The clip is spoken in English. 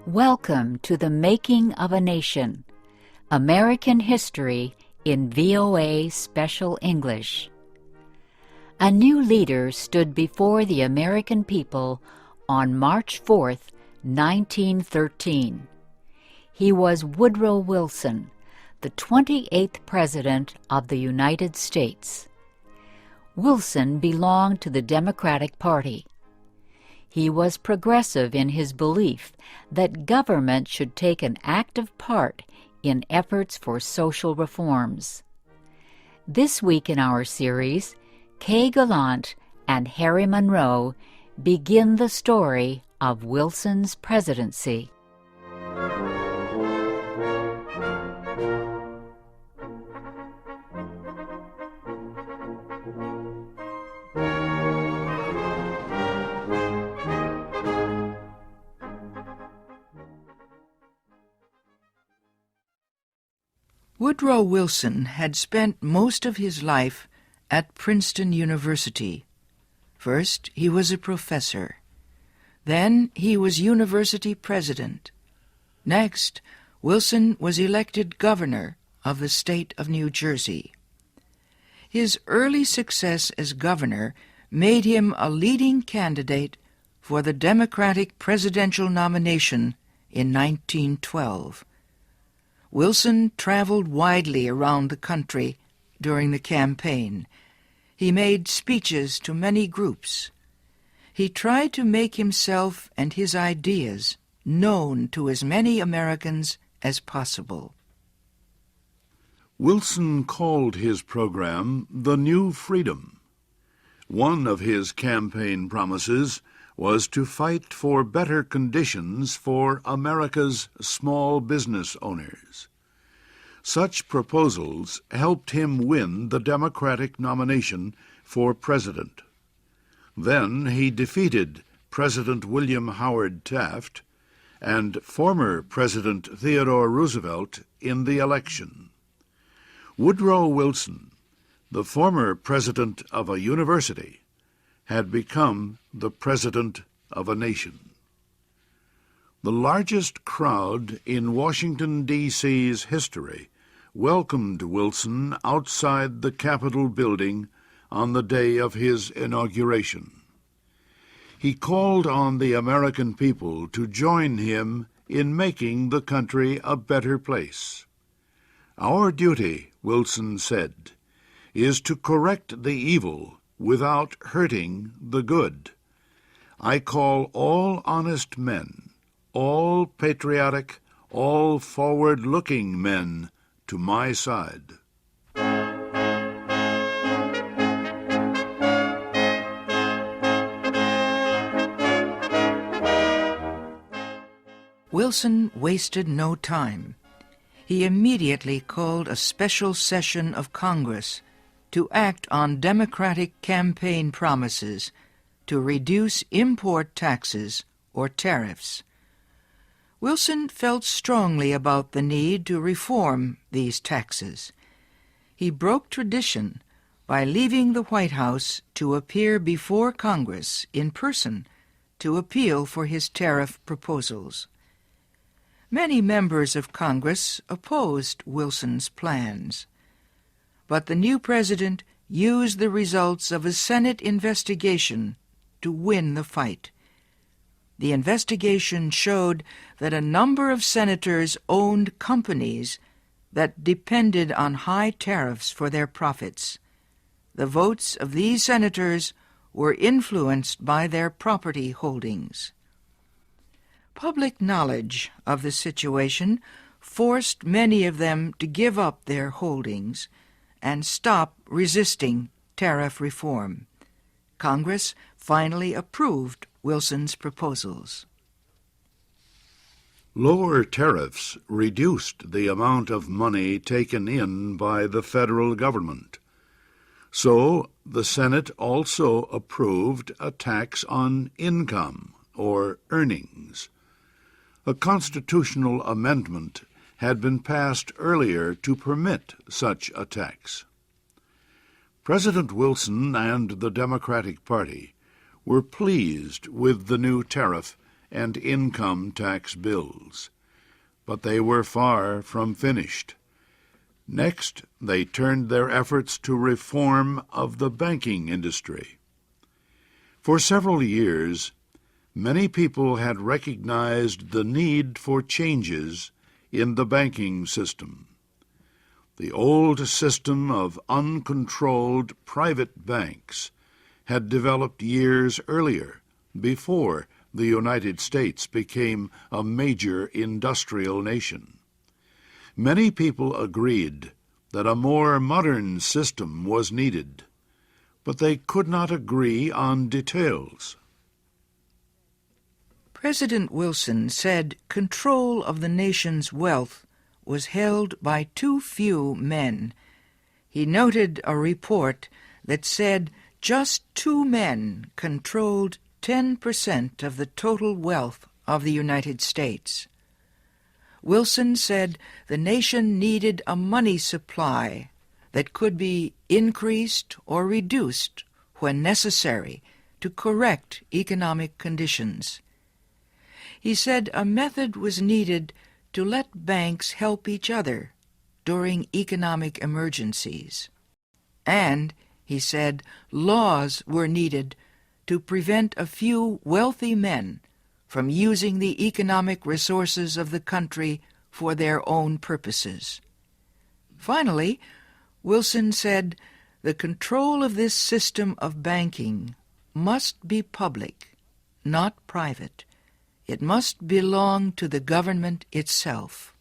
Welcome to the Making of a Nation, American History in VOA Special English. A new leader stood before the American people on March 4th, 1913. He was Woodrow Wilson, the 28th President of the United States. Wilson belonged to the Democratic Party. He was progressive in his belief that government should take an active part in efforts for social reforms. This week in our series, Kay Gallant and Harry Monroe begin the story of Wilson's presidency. Woodrow Wilson had spent most of his life at Princeton University. First, he was a professor. Then he was university president. Next, Wilson was elected governor of the state of New Jersey. His early success as governor made him a leading candidate for the Democratic presidential nomination in 1912. Wilson traveled widely around the country during the campaign. He made speeches to many groups. He tried to make himself and his ideas known to as many Americans as possible. Wilson called his program the New Freedom. One of his campaign promises was to fight for better conditions for America's small business owners. Such proposals helped him win the Democratic nomination for president. Then he defeated President William Howard Taft and former President Theodore Roosevelt in the election. Woodrow Wilson, the former president of a university, had become the president of a nation. The largest crowd in Washington, D.C.'s history welcomed Wilson outside the Capitol building on the day of his inauguration. He called on the American people to join him in making the country a better place. "Our duty," Wilson said, "is to correct the evil without hurting the good. I call all honest men, all patriotic, all forward-looking men to my side." Wilson wasted no time. He immediately called a special session of Congress to act on Democratic campaign promises to reduce import taxes or tariffs. Wilson felt strongly about the need to reform these taxes. He broke tradition by leaving the White House to appear before Congress in person to appeal for his tariff proposals. Many members of Congress opposed Wilson's plans, but the new president used the results of a Senate investigation to win the fight. The investigation showed that a number of senators owned companies that depended on high tariffs for their profits. The votes of these senators were influenced by their property holdings. Public knowledge of the situation forced many of them to give up their holdings and stop resisting tariff reform. Congress finally approved Wilson's proposals. Lower tariffs reduced the amount of money taken in by the federal government. So the Senate also approved a tax on income or earnings. A constitutional amendment had been passed earlier to permit such a tax. President Wilson and the Democratic Party were pleased with the new tariff and income tax bills. But they were far from finished. Next, they turned their efforts to reform of the banking industry. For several years, many people had recognized the need for changes in the banking system. The old system of uncontrolled private banks had developed years earlier, before the United States became a major industrial nation. Many people agreed that a more modern system was needed, but they could not agree on details. President Wilson said control of the nation's wealth was held by too few men. He noted a report that said just 2 men controlled 10% of the total wealth of the United States. Wilson said the nation needed a money supply that could be increased or reduced when necessary to correct economic conditions. He said a method was needed to let banks help each other during economic emergencies. And, he said, laws were needed to prevent a few wealthy men from using the economic resources of the country for their own purposes. Finally, Wilson said the control of this system of banking must be public, not private. It must belong to the government itself.